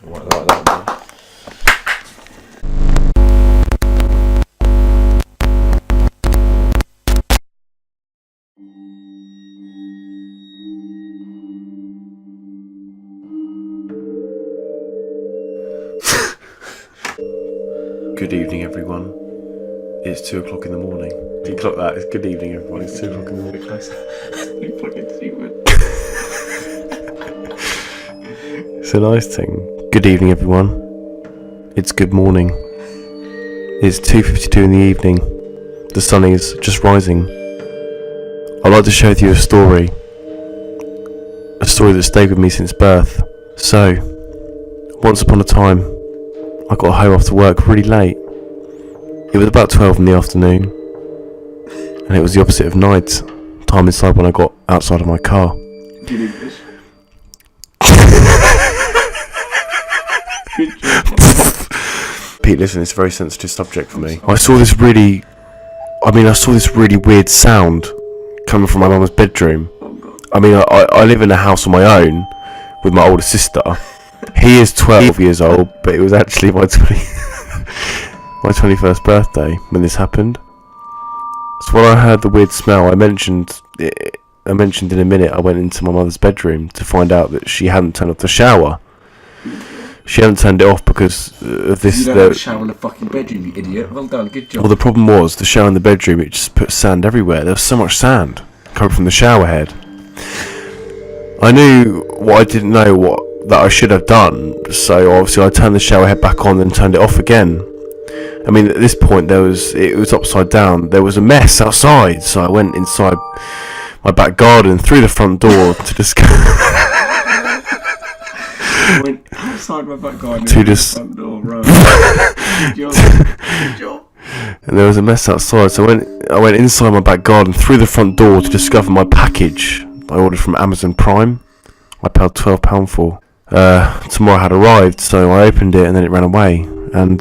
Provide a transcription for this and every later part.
Like that. Good evening, everyone. It's 2 o'clock in the morning. Do you clock that? It's good evening, everyone. It's 2 o'clock in the morning. Closer. You fucking stupid. It's a nice thing. Good evening, everyone. It's good morning. It's 2:52 in the evening. The sun is just rising. I'd like to share with you a story that stayed with me since birth. So, once upon a time, I got home after work really late. It was about 12 in the afternoon, and it was the opposite of night time inside when I got outside of my car. Good English. Pete, listen, it's a very sensitive subject for me. I saw this really weird sound coming from my mum's bedroom. I mean, I live in a house on my own with my older sister. He is 12 years old, but it was actually my 21st birthday when this happened. So when I heard the weird smell, I mentioned in a minute, I went into my mother's bedroom to find out that she hadn't turned off the shower. She hadn't turned it off because of this. You don't have a shower in the fucking bedroom, you idiot. Well done, good job. Well, the problem was, the shower in the bedroom, it just put sand everywhere. There was so much sand coming from the shower head. I knew what I didn't know that I should have done, so obviously I turned the shower head back on and turned it off again. I mean, at this point, it was upside down. There was a mess outside, so I went inside my back garden, through the front door to discover... I went outside my back garden to just... the front door, right. Good job. And there was a mess outside, so I went inside my back garden, through the front door to discover my package I ordered from Amazon Prime. I paid £12 for. Tomorrow had arrived, so I opened it and then it ran away. And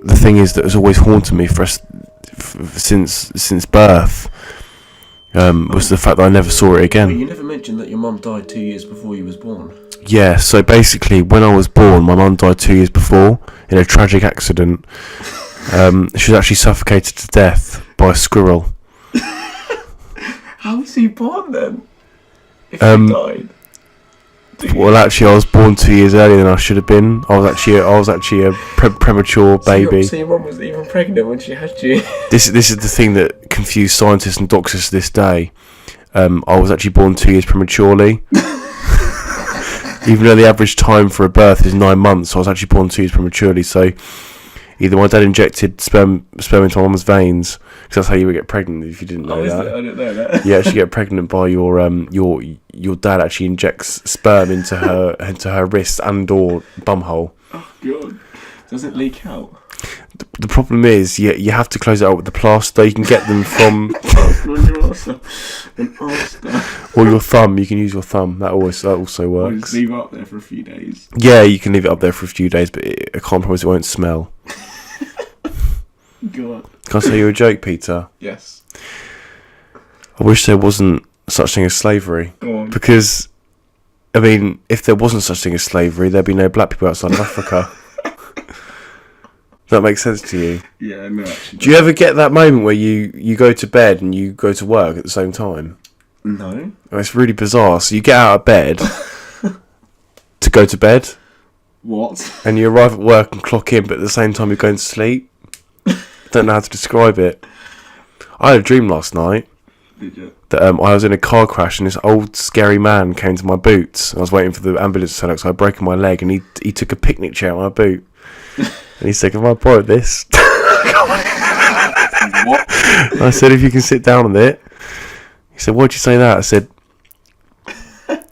the thing is that has always haunted me since birth was the fact that I never saw it again. But you never mentioned that your mum died 2 years before you was born. Yeah, so basically when I was born, my mum died 2 years before in a tragic accident. She was actually suffocated to death by a squirrel. How was he born then? If he died? Well, actually, I was born 2 years earlier than I should have been. I was actually a premature baby. So your mum wasn't even pregnant when she had you. This is the thing that confused scientists and doctors to this day. I was actually born 2 years prematurely. Even though the average time for a birth is 9 months, I was actually born 2 years prematurely. So either my dad injected sperm into my mum's veins, because that's how you would get pregnant if you didn't know that. I didn't know that. You actually get pregnant by your dad actually injects sperm into her wrist and or bumhole. Oh god! Does it leak out? The problem is you have to close it out with the plaster. You can get them from or your thumb. You can use your thumb. That also works. Or just leave it up there for a few days. Yeah, you can leave it up there for a few days, but I can't promise it won't smell. God. Can I tell you a joke, Peter? Yes. I wish there wasn't such thing as slavery. Go on. Because, I mean, if there wasn't such thing as slavery, there'd be no black people outside of Africa. Does that make sense to you? Yeah, no, actually. Do you ever get that moment where you go to bed and you go to work at the same time? No. Oh, it's really bizarre. So you get out of bed to go to bed. What? And you arrive at work and clock in, but at the same time you're going to sleep. Don't know how to describe it. I had a dream last night. Did you? That I was in a car crash and this old scary man came to my boots. I was waiting for the ambulance to turn up, so I'd broken my leg, and he took a picnic chair on my boot. And he said, "Can I borrow this?" What? I said, "If you can sit down on it." He said, "Why'd you say that?" I said,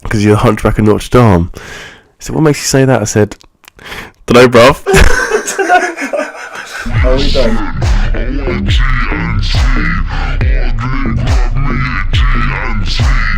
"Because you're the Hunchback of Notre Dame." He said, "What makes you say that?" I said, "Dunno, bruv." How are we done? TNT, ugly, grab me, TNT.